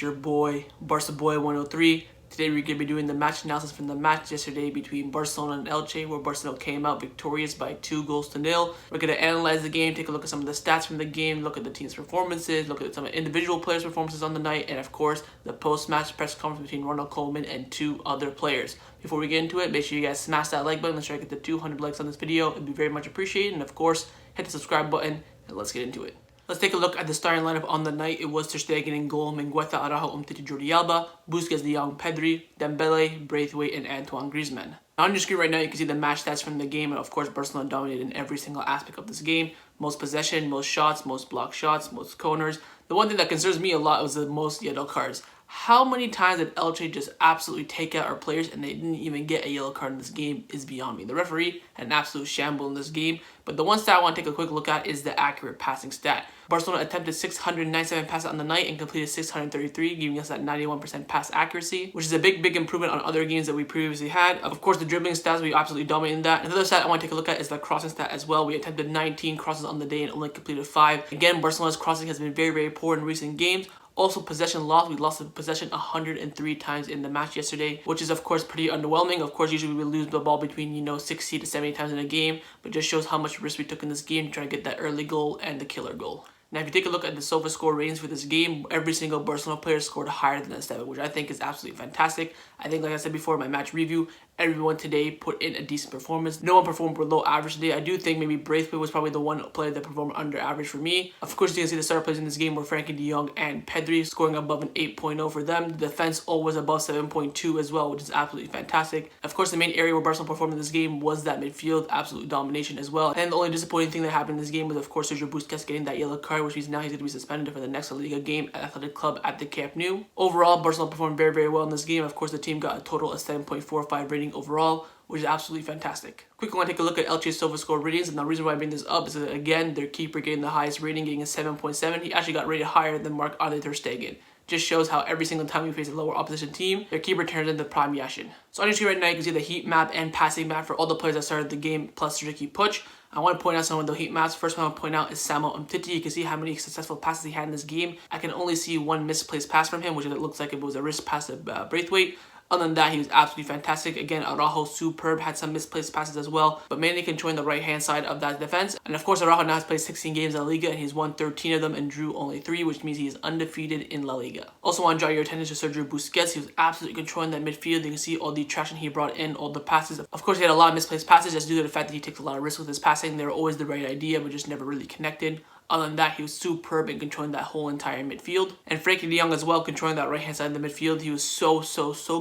your boy, Barca Boy 103. Today we're going to be doing the match analysis from the match yesterday between Barcelona and Elche, where Barcelona came out victorious by 2-0. We're going to analyze the game, take a look at some of the stats from the game, look at the team's performances, look at some individual players' performances on the night, and of course, the post-match press conference between Ronald Koeman and two other players. Before we get into it, make sure you guys smash that like button. Let's try to get to 200 likes on this video. It'd be very much appreciated. And of course, hit the subscribe button, and let's get into it. Let's take a look at the starting lineup on the night. It was Ter Stegen in goal, Mingueza, Araujo, Umtiti, Jordi Alba, Busquets, Jong, Pedri, Dembele, Braithwaite, and Antoine Griezmann. Now on your screen right now, you can see the match stats from the game, and of course, Barcelona dominated in every single aspect of this game. Most possession, most shots, most block shots, most corners. The one thing that concerns me a lot was the most yellow cards. How many times did Elche just absolutely take out our players and they didn't even get a yellow card in this game is beyond me. The referee had an absolute shamble in this game, but the one stat I want to take a quick look at is the accurate passing stat. Barcelona attempted 697 passes on the night and completed 633, giving us that 91% pass accuracy, which is a big improvement on other games that we previously had. Of course, the dribbling stats, we absolutely dominated that. Another stat I want to take a look at is the crossing stat as well. We attempted 19 crosses on the day and only completed 5. Again, Barcelona's crossing has been very poor in recent games. Also, possession loss. We lost the possession 103 times in the match yesterday, which is, of course, pretty underwhelming. Of course, usually we lose the ball between, 60 to 70 times in a game, but just shows how much risk we took in this game to try to get that early goal and the killer goal. Now, if you take a look at the SofaScore ratings for this game, every single Barcelona player scored higher than a 7, which I think is absolutely fantastic. I think, like I said before in my match review, everyone today put in a decent performance. No one performed below average today. I do think maybe Braithwaite was probably the one player that performed under average for me. Of course, you can see the star players in this game were Frenkie, Jong, and Pedri, scoring above an 8.0 for them. The defense all was above 7.2 as well, which is absolutely fantastic. Of course, the main area where Barcelona performed in this game was that midfield, absolute domination as well. And the only disappointing thing that happened in this game was, of course, Sergio Busquets getting that yellow card, which means now he's going to be suspended for the next Liga game at Athletic Club at the Camp Nou. Overall, Barcelona performed very well in this game. Of course, the team got a total of 7.45 rating overall, which is absolutely fantastic. Quickly, I want to take a look at Elche's SofaScore ratings, and the reason why I bring this up is that, again, their keeper getting the highest rating, getting a 7.7. He actually got rated higher than Marc-Andre Ter Stegen. Just shows how every single time we face a lower opposition team, their keeper turns into prime Yashin. So on your screen right now, you can see the heat map and passing map for all the players that started the game, plus Riqui Puig. I want to point out some of the heat maps. First one I want to point out is Samuel Umtiti. You can see how many successful passes he had in this game. I can only see one misplaced pass from him, which it looks like it was a wrist pass to Braithwaite. Other than that, he was absolutely fantastic. Again, Araujo, superb, had some misplaced passes as well, but mainly controlling the right-hand side of that defense. And of course, Araujo now has played 16 games in La Liga, and he's won 13 of them and drew only 3, which means he is undefeated in La Liga. Also want to draw your attention to Sergio Busquets. He was absolutely controlling that midfield. You can see all the traction he brought in, all the passes. Of course, he had a lot of misplaced passes just due to the fact that he takes a lot of risks with his passing. They were always the right idea, but just never really connected. Other than that, he was superb in controlling that whole entire midfield. And Frenkie de Jong as well, controlling that right-hand side of the midfield. He was so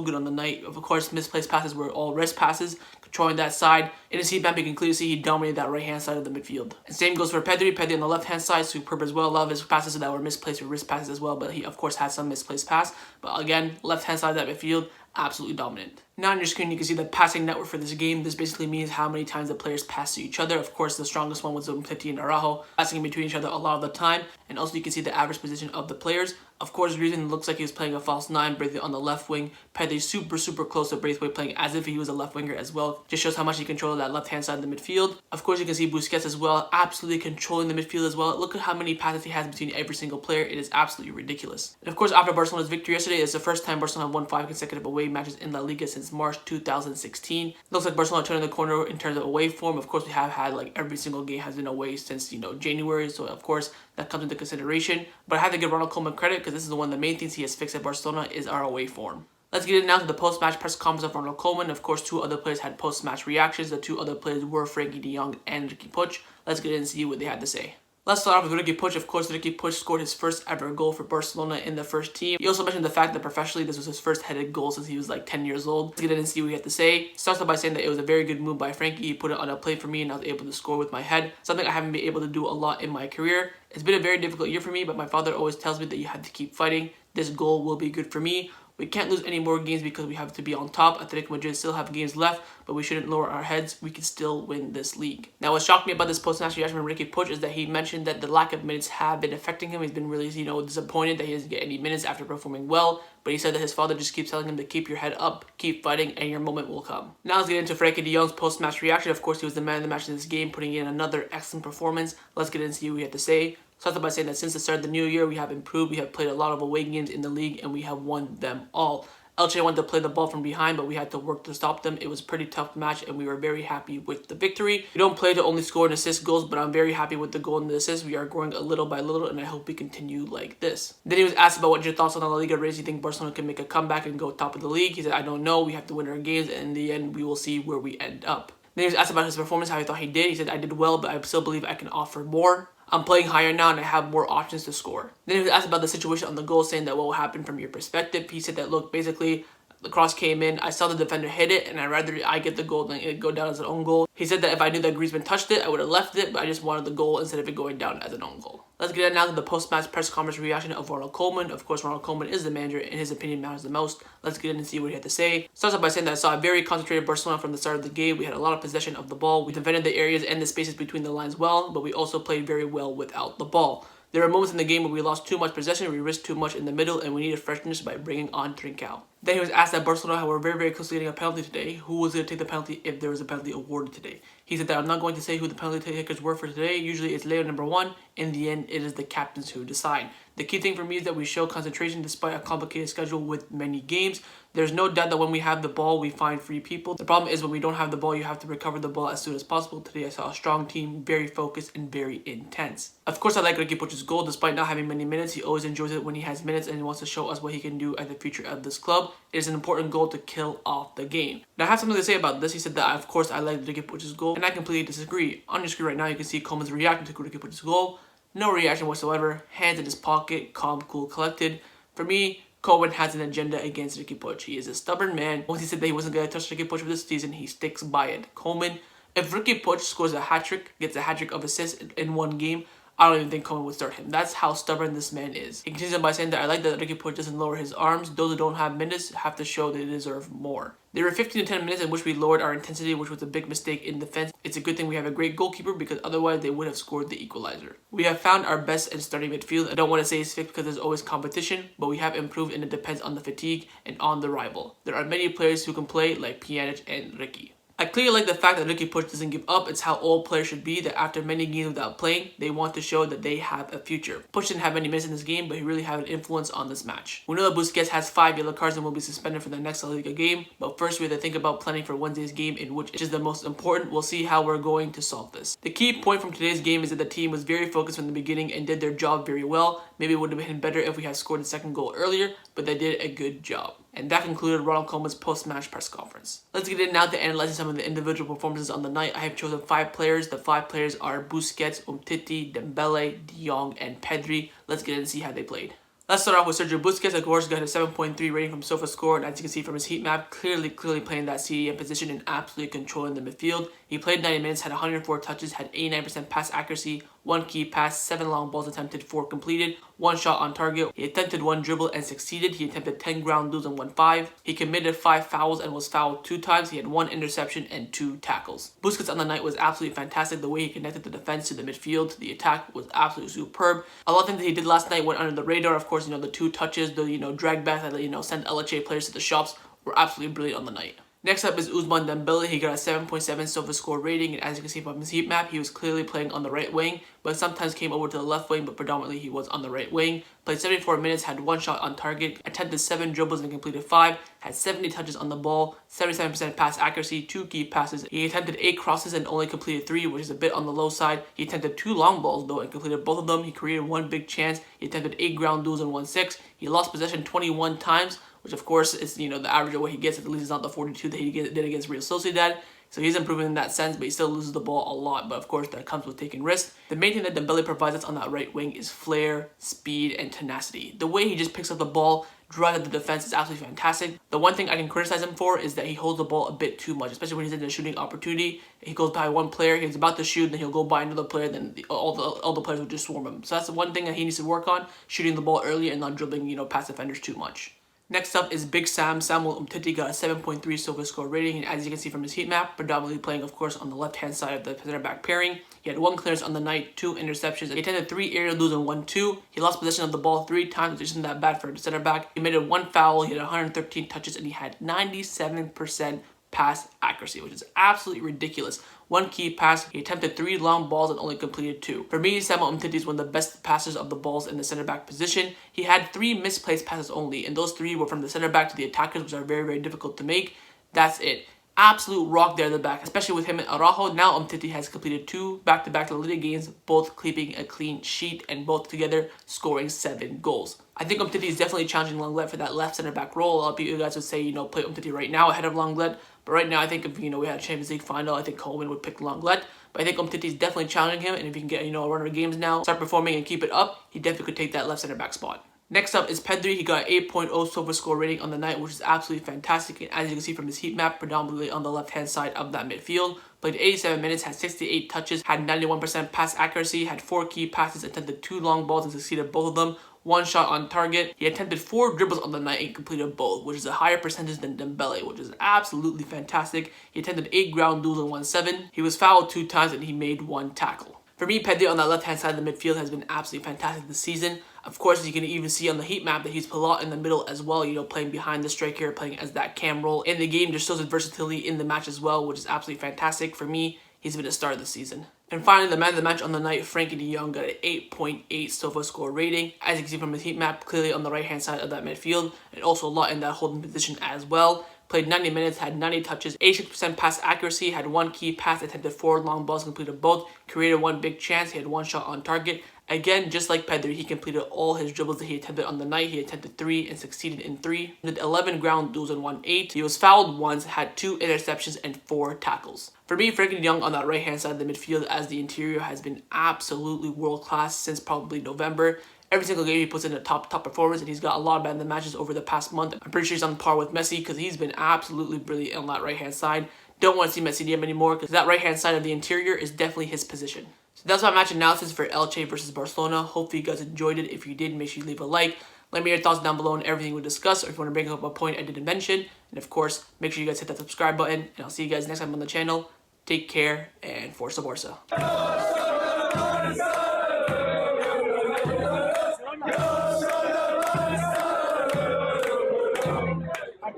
good on the night. Of course, misplaced passes were all wrist passes, controlling that side. In his heat map, you can clearly see he dominated that right-hand side of the midfield. And same goes for Pedri. Pedri on the left-hand side, superb as well. A lot of his passes that were misplaced were wrist passes as well, but he, of course, had some misplaced pass. But again, left-hand side of that midfield, absolutely dominant. Now on your screen, you can see the passing network for this game. This basically means how many times the players pass to each other. Of course, the strongest one was Umtiti and Araujo, passing in between each other a lot of the time. And also you can see the average position of the players. Of course, Griezmann looks like he was playing a false 9, Braithwaite on the left wing. Pedri super close to Braithwaite, playing as if he was a left winger as well. Just shows how much he controlled that left-hand side of the midfield. Of course, you can see Busquets as well, absolutely controlling the midfield as well. Look at how many passes he has between every single player. It is absolutely ridiculous. And of course, after Barcelona's victory yesterday, it's the first time Barcelona won 5 consecutive away matches in La Liga since March 2016. Looks like Barcelona turning the corner in terms of away form. Of course, we have had like every single game has been away since, January. So of course, that comes into consideration. But I have to give Ronald Koeman credit because this is one of the main things he has fixed at Barcelona is our away form. Let's get into now to the post-match press conference of Ronald Koeman. Of course, 2 other players had post-match reactions. The 2 other players were Frenkie de Jong and Riqui Puig. Let's get in and see what they had to say. Let's start off with Riqui Puig. Of course, Riqui Puig scored his first ever goal for Barcelona in the first team. He also mentioned the fact that professionally this was his first headed goal since he was like 10 years old. Let's get in and see what he had to say. Starts off by saying that it was a very good move by Frenkie. He put it on a plate for me and I was able to score with my head. Something I haven't been able to do a lot in my career. It's been a very difficult year for me, but my father always tells me that you have to keep fighting. This goal will be good for me. We can't lose any more games because we have to be on top. Athletic Madrid still have games left, but we shouldn't lower our heads. We can still win this league. Now, what shocked me about this post-match reaction from Riqui Puig is that he mentioned that the lack of minutes have been affecting him. He's been really, disappointed that he doesn't get any minutes after performing well. But he said that his father just keeps telling him to keep your head up, keep fighting, and your moment will come. Now let's get into Frenkie de Jong's post-match reaction. Of course, he was the man of the match in this game, putting in another excellent performance. Let's get into what he had to say. Started by saying that since the start of the new year, we have improved. We have played a lot of away games in the league, and we have won them all. Elche wanted to play the ball from behind, but we had to work to stop them. It was a pretty tough match, and we were very happy with the victory. We don't play to only score and assist goals, but I'm very happy with the goal and the assist. We are growing a little by little, and I hope we continue like this. Then he was asked about what your thoughts on the La Liga race. You think Barcelona can make a comeback and go top of the league? He said, I don't know. We have to win our games, and in the end, we will see where we end up. Then he was asked about his performance, how he thought he did. He said, I did well, but I still believe I can offer more. I'm playing higher now and I have more options to score. Then he was asked about the situation on the goal, saying that what will happen from your perspective. He said that, look, basically, the cross came in, I saw the defender hit it, and I'd rather I get the goal than it go down as an own goal. He said that if I knew that Griezmann touched it, I would have left it, but I just wanted the goal instead of it going down as an own goal. Let's get now to the post-match press conference reaction of Ronald Koeman. Of course, Ronald Koeman is the manager, and his opinion matters the most. Let's get in and see what he had to say. Starts off by saying that I saw a very concentrated Barcelona from the start of the game. We had a lot of possession of the ball. We defended the areas and the spaces between the lines well, but we also played very well without the ball. There were moments in the game where we lost too much possession, we risked too much in the middle, and we needed freshness by bringing on Trincao. Then he was asked that Barcelona were very, very close to getting a penalty today. Who was going to take the penalty if there was a penalty awarded today? He said that I'm not going to say who the penalty takers were for today. Usually it's Leo number 1. In the end, it is the captains who decide. The key thing for me is that we show concentration despite a complicated schedule with many games. There's no doubt that when we have the ball, we find free people. The problem is when we don't have the ball, you have to recover the ball as soon as possible. Today I saw a strong team, very focused and very intense. Of course, I like Riqui Puig's goal. Despite not having many minutes, he always enjoys it when he has minutes and he wants to show us what he can do as the future of this club. It is an important goal to kill off the game. Now, I have something to say about this. He said that, of course, I like Riqui Puig's goal, and I completely disagree. On your screen right now, you can see Koeman's reaction to Riqui Puig's goal. No reaction whatsoever. Hands in his pocket, calm, cool, collected. For me, Koeman has an agenda against Riqui Puig. He is a stubborn man. Once he said that he wasn't going to touch Riqui Puig for this season, he sticks by it. Koeman, if Riqui Puig scores a hat-trick, gets a hat-trick of assists in one game, I don't even think Koeman would start him. That's how stubborn this man is. He continues on by saying that I like that Riqui Puig doesn't lower his arms. Those who don't have minutes have to show they deserve more. There were 15 to 10 minutes in which we lowered our intensity, which was a big mistake in defense. It's a good thing we have a great goalkeeper because otherwise they would have scored the equalizer. We have found our best in starting midfield. I don't want to say it's fixed because there's always competition, but we have improved and it depends on the fatigue and on the rival. There are many players who can play like Pjanic and Riqui. I clearly like the fact that Riqui Puig doesn't give up. It's how all players should be, that after many games without playing, they want to show that they have a future. Puig didn't have many minutes in this game, but he really had an influence on this match. We know that Busquets has 5 yellow cards and will be suspended for the next La Liga game, but first we have to think about planning for Wednesday's game, in which is the most important. We'll see how we're going to solve this. The key point from today's game is that the team was very focused from the beginning and did their job very well. Maybe it would have been better if we had scored the second goal earlier, but they did a good job. And that concluded Ronald Koeman's post-match press conference. Let's get in now to analyzing some of the individual performances on the night. I have chosen 5 players. The 5 players are Busquets, Umtiti, Dembele, Jong, and Pedri. Let's get in and see how they played. Let's start off with Sergio Busquets. Of course, got a 7.3 rating from SofaScore, and as you can see from his heat map, clearly playing that CDM position and absolutely controlling the midfield. He played 90 minutes, had 104 touches, had 89% pass accuracy, 1 key pass, 7 long balls attempted, 4 completed, 1 shot on target. He attempted 1 dribble and succeeded. He attempted 10 ground duels and won 5. He committed 5 fouls and was fouled 2 times. He had 1 interception and 2 tackles. Busquets on the night was absolutely fantastic. The way he connected the defense to the midfield to the attack was absolutely superb. A lot of things that he did last night went under the radar. Of course, the 2 touches, the drag back that sent Elche players to the shops were absolutely brilliant on the night. Next up is Ousmane Dembele. He got a 7.7 SofaScore rating, and as you can see from his heat map, he was clearly playing on the right wing, but sometimes came over to the left wing, but predominantly he was on the right wing. Played 74 minutes, had 1 shot on target, attempted 7 dribbles and completed 5, had 70 touches on the ball, 77% pass accuracy, 2 key passes. He attempted 8 crosses and only completed 3, which is a bit on the low side. He attempted 2 long balls though and completed both of them. He created 1 big chance. He attempted 8 ground duels and won 6. He lost possession 21 times, which of course is the average of what he gets. At least it's not the 42 that he did against Real Sociedad. So he's improving in that sense, but he still loses the ball a lot. But of course, that comes with taking risks. The main thing that Dembele provides us on that right wing is flair, speed, and tenacity. The way he just picks up the ball, drives at the defense is absolutely fantastic. The one thing I can criticize him for is that he holds the ball a bit too much, especially when he's in a shooting opportunity. He goes by one player, he's about to shoot, then he'll go by another player, then all the players will just swarm him. So that's the one thing that he needs to work on, shooting the ball early and not dribbling, past defenders too much. Next up is Big Sam. Samuel Umtiti got a 7.3 SofaScore rating, and as you can see from his heat map, predominantly playing, of course, on the left-hand side of the center-back pairing. He had 1 clearance on the night, 2 interceptions. He attempted 3 aerial duels and won 2. He lost possession of the ball 3 times, which isn't that bad for a center-back. He made 1 foul, he had 113 touches, and he had 97% pass accuracy, which is absolutely ridiculous. 1 key pass. He attempted 3 long balls and only completed 2. For me, Samuel Umtiti is one of the best passers of the balls in the center back position. He had 3 misplaced passes only, and those 3 were from the center back to the attackers, which are very, very difficult to make. That's it. Absolute rock there at the back, especially with him and Araujo. Now Umtiti has completed 2 back-to-back La Liga games, both keeping a clean sheet and both together scoring 7 goals. I think Umtiti is definitely challenging Lenglet for that left center back role. A lot of you guys would say, play Umtiti right now ahead of Lenglet. But right now, I think if, we had a Champions League final, I think Koeman would pick Lenglet. But I think Umtiti is definitely challenging him. And if he can get, a run of games now, start performing and keep it up, he definitely could take that left center back spot. Next up is Pedri. He got 8.0 SOFA score rating on the night, which is absolutely fantastic. And as you can see from his heat map, predominantly on the left-hand side of that midfield. Played 87 minutes, had 68 touches, had 91% pass accuracy, had 4 key passes, attempted 2 long balls and succeeded both of them. 1 shot on target. He attempted 4 dribbles on the night and completed both, which is a higher percentage than Dembele, which is absolutely fantastic. He attempted 8 ground duels and won 7. He was fouled 2 times and he made 1 tackle. For me, Pedri on that left-hand side of the midfield has been absolutely fantastic this season. Of course, you can even see on the heat map that he's put a lot in the middle as well, playing behind the striker, playing as that cam role. In the game, just shows his versatility in the match as well, which is absolutely fantastic. For me, he's been a star this season. And finally, the man of the match on the night, Frenkie de Jong, got an 8.8 SOFA score rating. As you can see from his heat map, clearly on the right-hand side of that midfield, and also a lot in that holding position as well. Played 90 minutes, had 90 touches, 86% pass accuracy, had 1 key pass, attempted 4 long balls, completed both, created 1 big chance, he had 1 shot on target. Again, just like Pedri, he completed all his dribbles that he attempted on the night. He attempted 3 and succeeded in 3. Did 11 ground duels and won 8. He was fouled once, had 2 interceptions and 4 tackles. For me, Frenkie de Jong on that right-hand side of the midfield as the interior has been absolutely world-class since probably November. Every single game he puts in a top performance, and he's got a lot of man of the matches over the past month. I'm pretty sure he's on par with Messi because he's been absolutely brilliant on that right-hand side. Don't want to see Messi DM anymore because that right-hand side of the interior is definitely his position. So that's my match analysis for Elche versus Barcelona. Hopefully you guys enjoyed it. If you did, make sure you leave a like. Let me know your thoughts down below on everything we discussed, or if you want to bring up a point I didn't mention. And of course, make sure you guys hit that subscribe button, and I'll see you guys next time on the channel. Take care, and Forza Barca.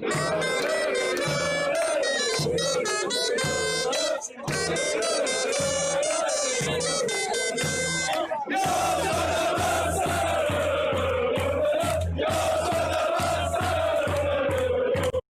Yeah.